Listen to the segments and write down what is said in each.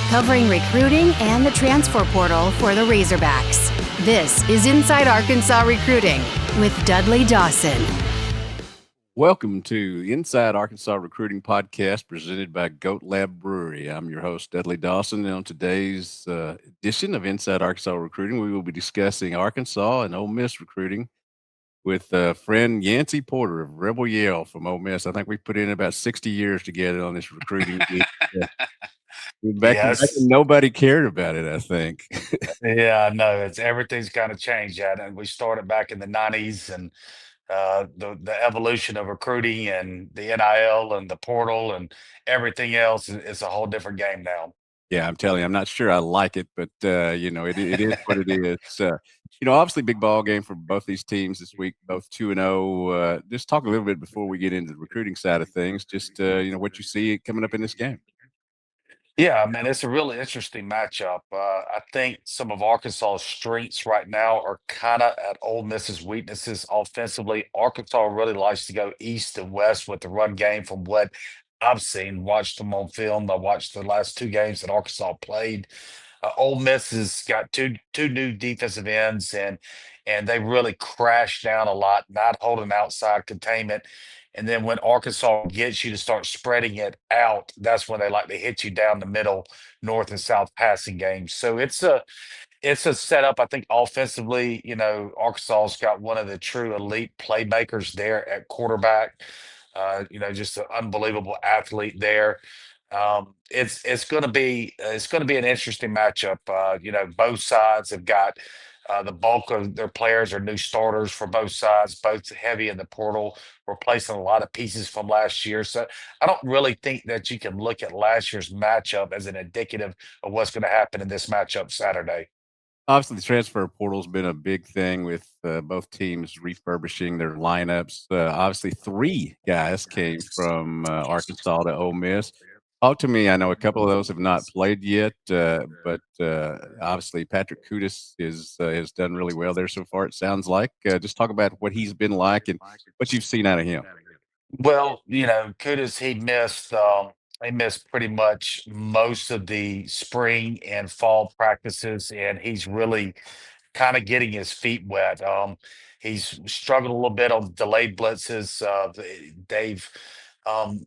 covering recruiting and the transfer portal for the Razorbacks. This is Inside Arkansas Recruiting with Dudley Dawson. Welcome to the Inside Arkansas Recruiting Podcast presented by Goat Lab Brewery. I'm your host, Dudley Dawson, and on today's edition of Inside Arkansas Recruiting, we will be discussing Arkansas and Ole Miss recruiting with friend Yancey Porter of Rebel Yell from Ole Miss. I think we put in about 60 years together on this recruiting. Back when Yes. nobody cared about it, I think. Yeah, no, everything's kind of changed. Yeah, and we started back in the '90s, and the evolution of recruiting and the NIL and the portal and everything else is a whole different game now. Yeah, I'm telling you, I'm not sure I like it, but it is what it is. Obviously, big ball game for both these teams this week, both 2-0. Just talk a little bit before we get into the recruiting side of things. Just what you see coming up in this game. Yeah, man, it's a really interesting matchup. I think some of Arkansas's strengths right now are kind of at Ole Miss's weaknesses offensively. Arkansas really likes to go east and west with the run game from what I've seen, watched them on film. I watched the last two games that Arkansas played. Ole Miss has got two new defensive ends, and they really crashed down a lot, not holding outside containment. And then when Arkansas gets you to start spreading it out, that's when they like to hit you down the middle, north and south passing games. So it's a setup. I think offensively, Arkansas's got one of the true elite playmakers there at quarterback. Just an unbelievable athlete there. It's going to be an interesting matchup. Both sides have got the bulk of their players are new starters for both sides, both heavy in the portal, replacing a lot of pieces from last year. So I don't really think that you can look at last year's matchup as an indicative of what's going to happen in this matchup Saturday. Obviously, the transfer portal's been a big thing with both teams refurbishing their lineups. Obviously, three guys came from Arkansas to Ole Miss. Talk to me. I know a couple of those have not played yet, but obviously Patrick Kudus has done really well there so far. It sounds like. Just talk about what he's been like and what you've seen out of him. Well, Kudos, he missed pretty much most of the spring and fall practices, and he's really kind of getting his feet wet. He's struggled a little bit on delayed blitzes. They've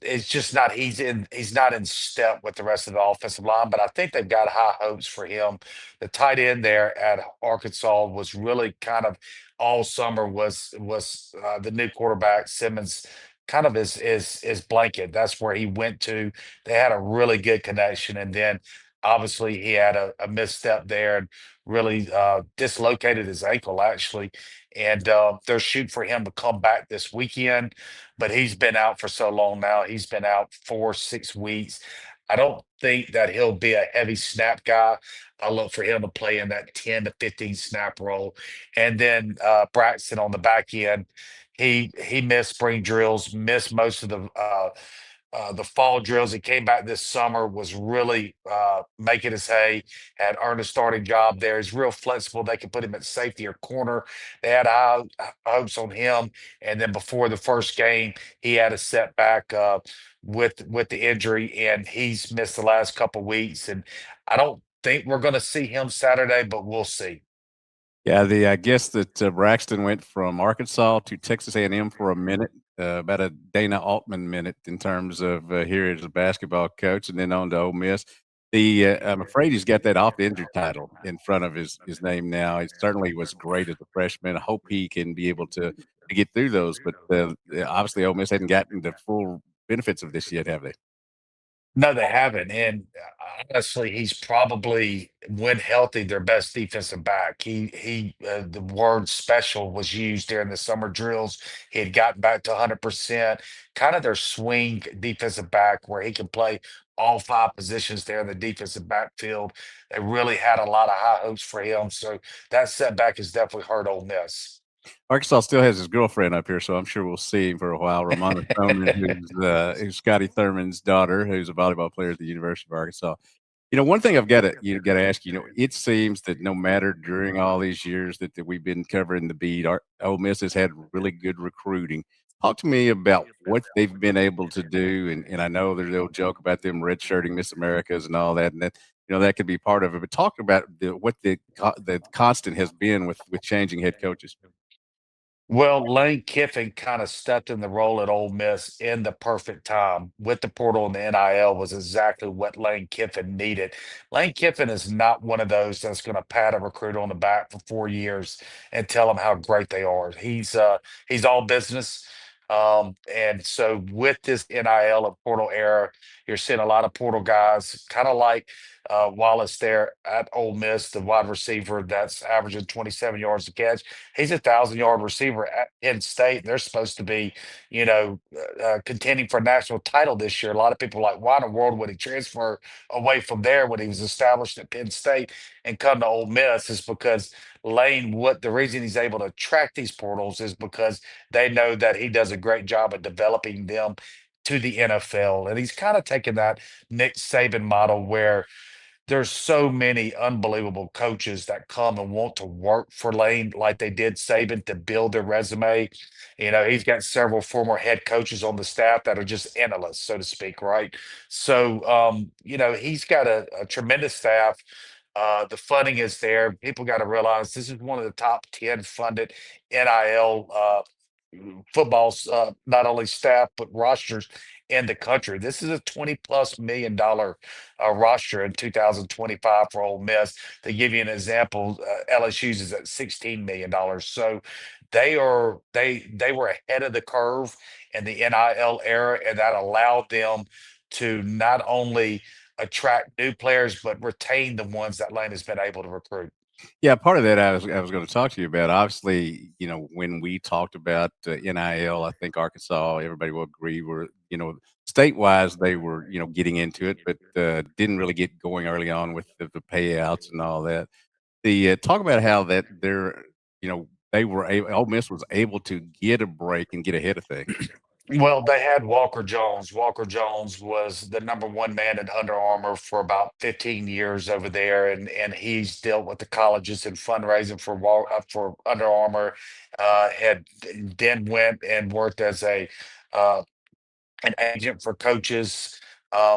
it's just not he's not in step with the rest of the offensive line, but I think they've got high hopes for him. The tight end there at Arkansas was really kind of all summer was the new quarterback Simmons, kind of his blanket. That's where he went to. They had a really good connection, and then obviously he had a misstep there and really dislocated his ankle actually. And they're shooting for him to come back this weekend, but he's been out for so long now. He's been out 4 6 weeks. I don't think that he'll be a heavy snap guy. I look for him to play in that 10 to 15 snap role. And then Braxton on the back end, he missed spring drills, missed most of the fall drills. He came back this summer, was really making his hay, had earned a starting job there. He's real flexible. They can put him at safety or corner. They had high hopes on him. And then before the first game, he had a setback with the injury, and he's missed the last couple weeks. And I don't think we're going to see him Saturday, but we'll see. Yeah, I guess that Braxton went from Arkansas to Texas A&M for a minute, about a Dana Altman minute in terms of here as a basketball coach, and then on to Ole Miss. I'm afraid he's got that off the injury title in front of his name now. He certainly was great as a freshman. I hope he can be able to get through those, but obviously Ole Miss hadn't gotten the full benefits of this yet, have they? No, they haven't. And honestly, he's probably, when healthy, their best defensive back. The word special was used during the summer drills. He had gotten back to 100%, kind of their swing defensive back where he can play all five positions there in the defensive backfield. They really had a lot of high hopes for him. So that setback has definitely hurt Ole Miss. Arkansas still has his girlfriend up here, so I'm sure we'll see him for a while. Ramona Thurman, who's Scotty Thurman's daughter, who's a volleyball player at the University of Arkansas. One thing you got to ask. It seems that no matter during all these years that we've been covering the beat, Ole Miss has had really good recruiting. Talk to me about what they've been able to do, and I know there's a little joke about them redshirting Miss Americas and all that, and that could be part of it. But talk about what the constant has been with changing head coaches. Well, Lane Kiffin kind of stepped in the role at Ole Miss in the perfect time with the portal and the NIL was exactly what Lane Kiffin needed. Lane Kiffin is not one of those that's going to pat a recruit on the back for 4 years and tell them how great they are. He's all business. And so with this NIL and portal era, you're seeing a lot of portal guys, kind of like Wallace there at Ole Miss, the wide receiver that's averaging 27 yards a catch. He's 1,000-yard receiver at Penn State. They're supposed to be, contending for a national title this year. A lot of people are like, why in the world would he transfer away from there when he was established at Penn State and come to Ole Miss? Is because Lane, what the reason he's able to attract these portals is because they know that he does a great job of developing them to the NFL. And he's kind of taken that Nick Saban model where there's so many unbelievable coaches that come and want to work for Lane like they did Saban to build their resume. He's got several former head coaches on the staff that are just analysts, so to speak, right? So, he's got a tremendous staff. The funding is there. People got to realize this is one of the top 10 funded NIL football's not only staff but rosters in the country. This is a 20+ million dollar roster in 2025 for Ole Miss. To give you an example, LSU's is at $16 million. So they were ahead of the curve in the NIL era, and that allowed them to not only attract new players but retain the ones that Lane has been able to recruit. Yeah, part of that I was going to talk to you about. Obviously, when we talked about NIL, I think Arkansas, everybody will agree, were state wise they were getting into it, but didn't really get going early on with the payouts and all that. The talk about how that they were able, Ole Miss was able to get a break and get ahead of things. Well, they had Walker Jones. Walker Jones was the number one man at Under Armour for about 15 years over there, and he's dealt with the colleges and fundraising for Under Armour. Had then went and worked as uh, an agent for coaches,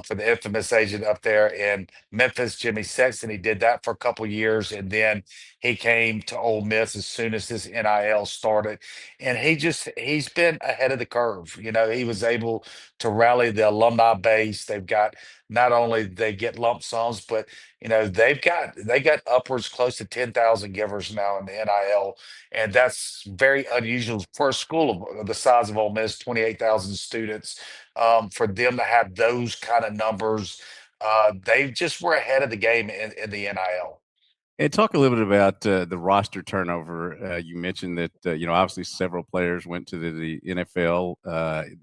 for the infamous agent up there in Memphis, Jimmy Sexton. He did that for a couple years, and then he came to Ole Miss as soon as this NIL started, and he's been ahead of the curve. He was able to rally the alumni base. They've got not only they get lump sums, but they got upwards close to 10,000 givers now in the NIL, and that's very unusual for a school of the size of Ole Miss, 28,000 students. For them to have those kind of numbers, they just were ahead of the game in the NIL. And talk a little bit about the roster turnover. You mentioned that obviously several players went to the NFL.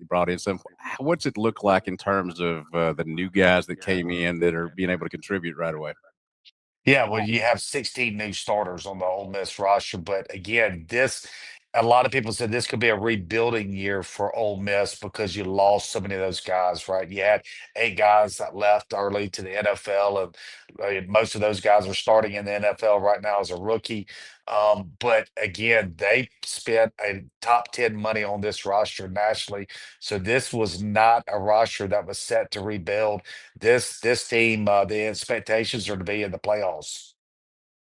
Brought in some. What's it look like in terms of the new guys that came in that are being able to contribute right away? Yeah, well, you have 16 new starters on the Ole Miss roster, but again, a lot of people said this could be a rebuilding year for Ole Miss because you lost so many of those guys, right? You had 8 guys that left early to the NFL, and most of those guys are starting in the NFL right now as a rookie. But again, they spent a top 10 money on this roster nationally, so this was not a roster that was set to rebuild. This team, the expectations are to be in the playoffs.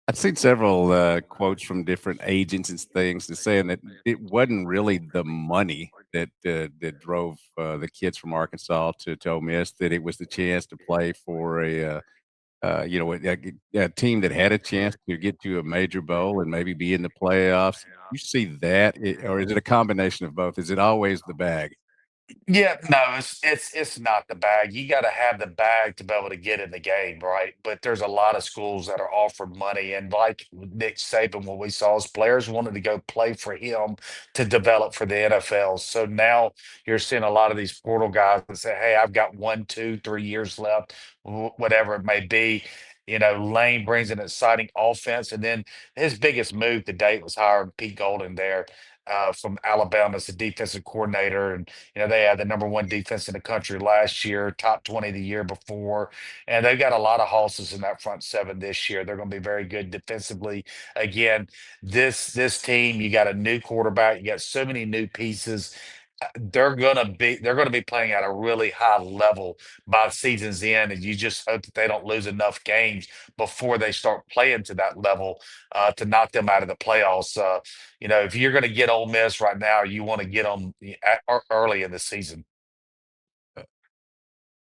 I've seen several quotes from different agents and things that saying that it wasn't really the money that drove the kids from Arkansas to Ole Miss; that it was the chance to play for a team that had a chance to get to a major bowl and maybe be in the playoffs. You see that, or is it a combination of both? Is it always the bag? Yeah, no, it's not the bag. You got to have the bag to be able to get in the game, right? But there's a lot of schools that are offered money, and like Nick Saban, what we saw is players wanted to go play for him to develop for the NFL. So now you're seeing a lot of these portal guys that say, "Hey, I've got 1, 2, 3 years left, whatever it may be." Lane brings an exciting offense, and then his biggest move to date was hiring Pete Golden there. From Alabama as the defensive coordinator, and they had the number one defense in the country last year, top 20 the year before. And they've got a lot of horses in that front seven this year. They're going to be very good defensively. Again, this team, you got a new quarterback, you got so many new pieces. they're gonna be playing at a really high level by the season's end, and you just hope that they don't lose enough games before they start playing to that level to knock them out of the playoffs. If you're going to get Ole Miss right now, you want to get them early in the season.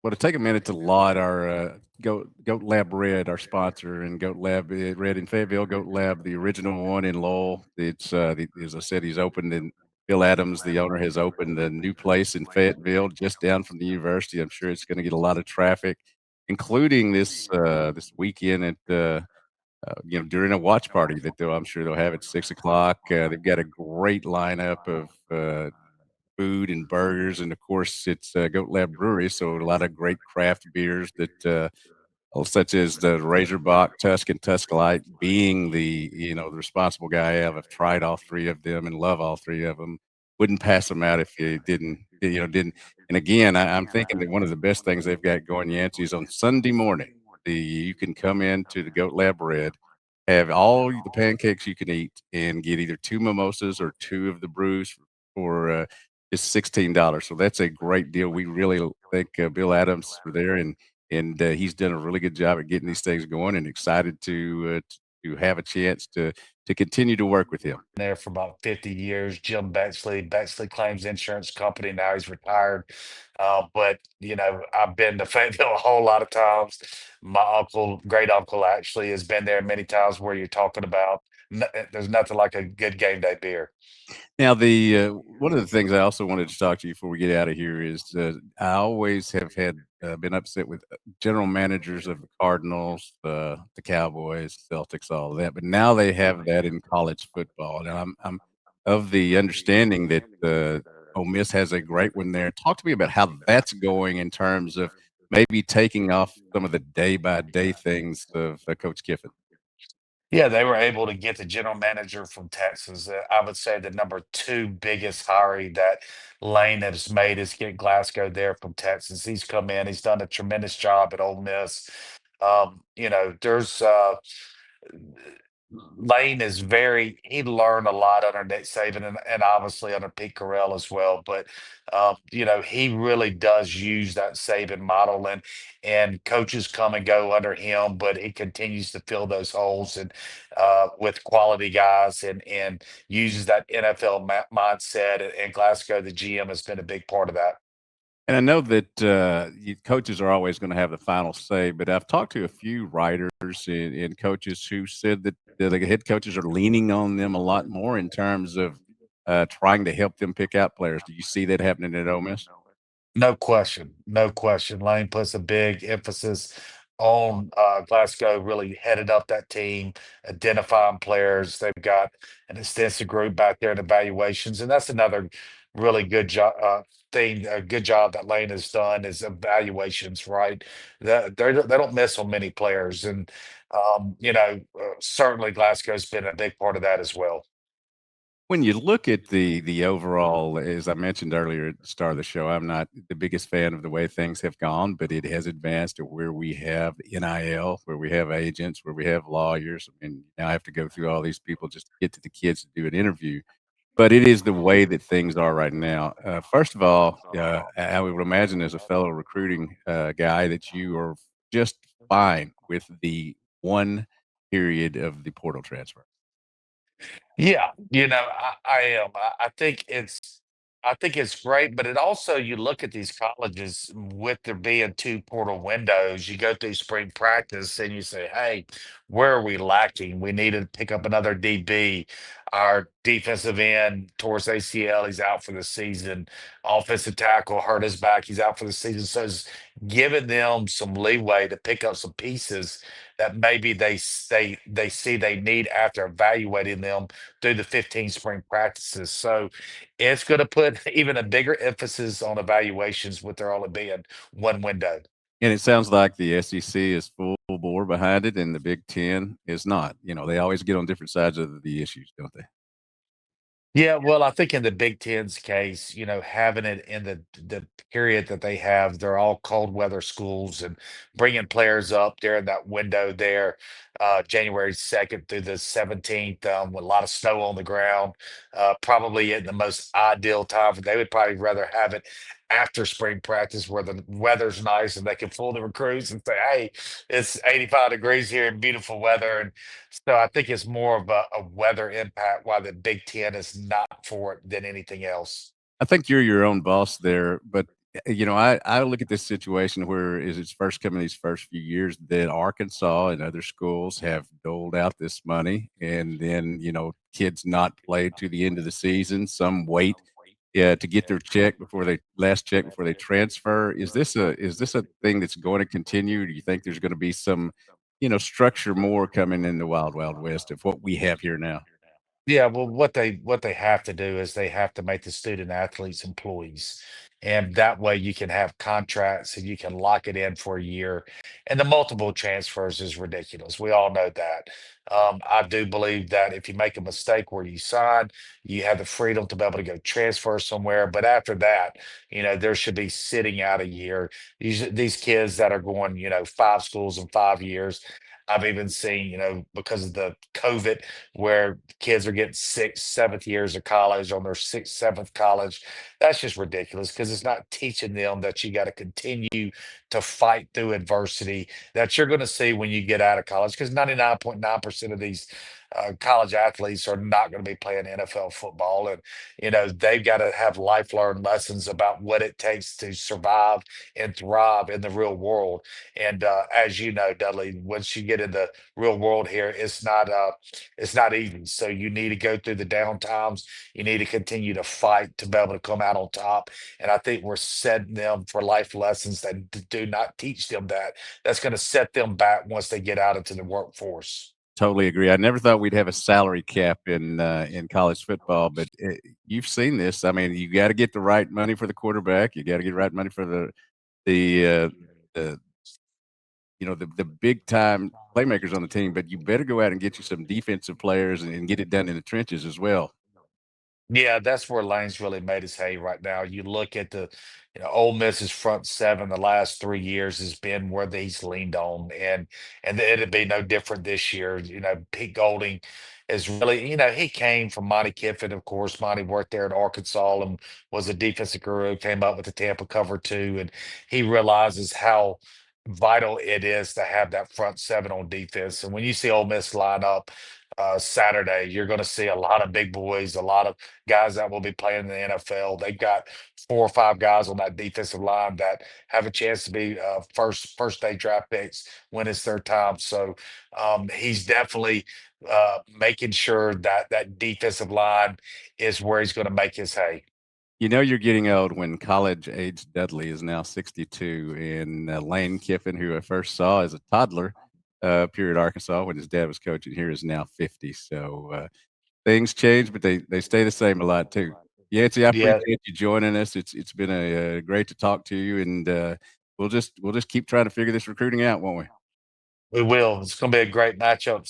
Well, to take a minute to laud our Goat Lab Red, our sponsor, and Goat Lab Red in Fayetteville, Goat Lab, the original one in Lowell. It's as I said, he's opened, and Bill Adams, the owner, has opened a new place in Fayetteville, just down from the university. I'm sure it's going to get a lot of traffic, including this weekend at during a watch party that I'm sure they'll have at 6 o'clock. They've got a great lineup of food and burgers, and of course, it's Goat Lab Brewery, so a lot of great craft beers that such as the Razorback, Tusk, and Tusk Light. Being the responsible guy I have, I've tried all three of them and love all three of them. Wouldn't pass them out if you didn't. And again, I'm thinking that one of the best things they've got going, Yancey, is on Sunday morning. You can come in to the Goat Lab Red, have all the pancakes you can eat, and get either two mimosas or two of the brews for just $16. So that's a great deal. We really thank Bill Adams for there, and he's done a really good job at getting these things going, and excited to have a chance to continue to work with him. There for about 50 years. Jim Bexley Claims Insurance Company. Now he's retired. But I've been to Fayetteville a whole lot of times. My great uncle, actually has been there many times where you're talking about. There's nothing like a good game day beer. Now, the one of the things I also wanted to talk to you before we get out of here is I always have been upset with general managers of the Cardinals, the Cowboys, Celtics, all of that. But now they have that in college football, and I'm of the understanding that Ole Miss has a great one there. Talk to me about how that's going in terms of maybe taking off some of the day by day things of Coach Kiffin. Yeah, they were able to get the general manager from Texas. I would say the number two biggest hiring that Lane has made is get Glasgow there from Texas. He's come in, he's done a tremendous job at Ole Miss. There's Lane is he learned a lot under Nick Saban and obviously under Pete Carroll as well. But he really does use that Saban model, and coaches come and go under him, but he continues to fill those holes and with quality guys, and uses that NFL mindset. And Glasgow, the GM, has been a big part of that. And I know that coaches are always going to have the final say, but I've talked to a few writers and coaches who said that the head coaches are leaning on them a lot more in terms of trying to help them pick out players. Do you see that happening at Ole Miss? No question. No question. Lane puts a big emphasis on Glasgow, really headed up that team, identifying players. They've got an extensive group back there in evaluations. And that's another really good job a good job that Lane has done is evaluations, right? They don't miss on many players. And, certainly Glasgow's been a big part of that as well. When you look at the overall, as I mentioned earlier at the start of the show, I'm not the biggest fan of the way things have gone, but it has advanced to where we have NIL, where we have agents, where we have lawyers. I mean, now I have to go through all these people just to get to the kids to do an interview. But it is the way that things are right now. First of all, I would imagine as a fellow recruiting guy that you are just fine with the one period of the portal transfer. Yeah, I am. I think it's great, but it also, you look at these colleges with there being two portal windows, you go through spring practice and you say, hey, where are we lacking? We need to pick up another DB. Our defensive end towards ACL, he's out for the season. Offensive tackle hurt his back, he's out for the season. So it's giving them some leeway to pick up some pieces that maybe they see they need after evaluating them through the 15 spring practices. So it's going to put even a bigger emphasis on evaluations with there only being one window. And it sounds like the SEC is full bore behind it, and the Big Ten is not. They always get on different sides of the issues, don't they? Yeah, well, I think in the Big Ten's case, having it in the period that they have, they're all cold weather schools and bringing players up during that window there, January 2nd through the 17th, with a lot of snow on the ground, probably in the most ideal time. They would probably rather have it after spring practice where the weather's nice and they can fool the recruits and say, hey, it's 85 degrees here and beautiful weather. And so I think it's more of a weather impact why the Big Ten is not for it than anything else. I think you're your own boss there, but, I look at this situation where is it's first coming these first few years that Arkansas and other schools have doled out this money, and then, kids not play to the end of the season. Some wait, yeah, to get their last check before they transfer. Is this a thing that's going to continue? Do you think there's gonna be some, structure more coming in the wild, wild west of what we have here now? Yeah, well, what they have to do is they have to make the student athletes employees. And that way you can have contracts and you can lock it in for a year. And the multiple transfers is ridiculous. We all know that. I do believe that if you make a mistake where you sign, you have the freedom to be able to go transfer somewhere. But after that, there should be sitting out a year. These kids that are going, 5 schools in 5 years. I've even seen, because of the COVID where kids are getting sixth, seventh years of college on their sixth, seventh college. That's just ridiculous because it's not teaching them that you got to continue to fight through adversity that you're going to see when you get out of college. Because 99.9% of these college athletes are not going to be playing NFL football. And, they've got to have life learned lessons about what it takes to survive and thrive in the real world. And as you know, Dudley, once you get in the real world here, it's not easy. So you need to go through the down times. You need to continue to fight to be able to come out on top. And I think we're setting them for life lessons that do not teach them that. That's going to set them back once they get out into the workforce. Totally agree. I never thought we'd have a salary cap in college football, but, you've seen this. I mean, you gotta get the right money for the quarterback. You gotta get the right money for the, the the big time playmakers on the team, but you better go out and get you some defensive players and get it done in the trenches as well. Yeah, that's where Lane's really made his hay right now. You look at Ole Miss's front seven the last 3 years has been where he's leaned on, and it'd be no different this year. Pete Golding is really, he came from Monty Kiffin, of course. Monty worked there at Arkansas and was a defensive guru, came up with the Tampa cover two, and he realizes how vital it is to have that front seven on defense. And when you see Ole Miss line up Saturday, you're going to see a lot of big boys, a lot of guys that will be playing in the NFL. They've got 4 or 5 guys on that defensive line that have a chance to be first day draft picks when it's their time. So he's definitely making sure that that defensive line is where he's going to make his hay. You know you're getting old when college-age Dudley is now 62, and, Lane Kiffin, who I first saw as a toddler, up here at Arkansas when his dad was coaching here, is now 50. So, things change, but they stay the same a lot too. Yancey, I Yeah, appreciate you joining us. It's been great to talk to you, and, we'll just keep trying to figure this recruiting out, won't we? we will. It's going to be a great matchup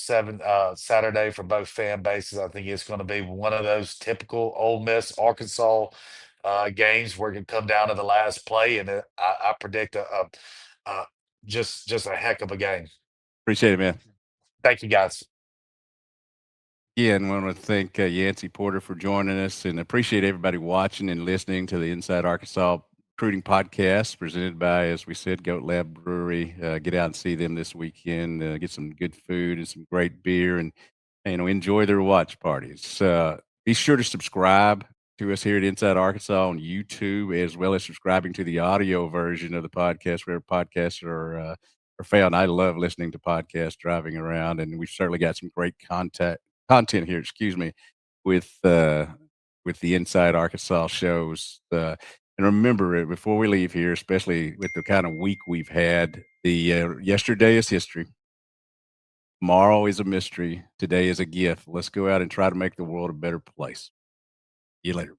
Saturday for both fan bases. I think it's going to be one of those typical Ole Miss Arkansas games where it can come down to the last play, and I predict a just a heck of a game. Appreciate it, man. Thank you, guys. Yeah, and I want to thank Yancey Porter for joining us, and appreciate everybody watching and listening to the Inside Arkansas Recruiting Podcast, presented by, as we said, Goat Lab Brewery. Get out and see them this weekend. Get some good food and some great beer, and enjoy their watch parties. Be sure to subscribe to us here at Inside Arkansas on YouTube, as well as subscribing to the audio version of the podcast, wherever podcasts are found. I love listening to podcasts driving around, and we've certainly got some great content here, excuse me, with the Inside Arkansas shows. And remember, before we leave here, especially with the kind of week we've had, the yesterday is history. Tomorrow is a mystery. Today is a gift. Let's go out and try to make the world a better place. See you later.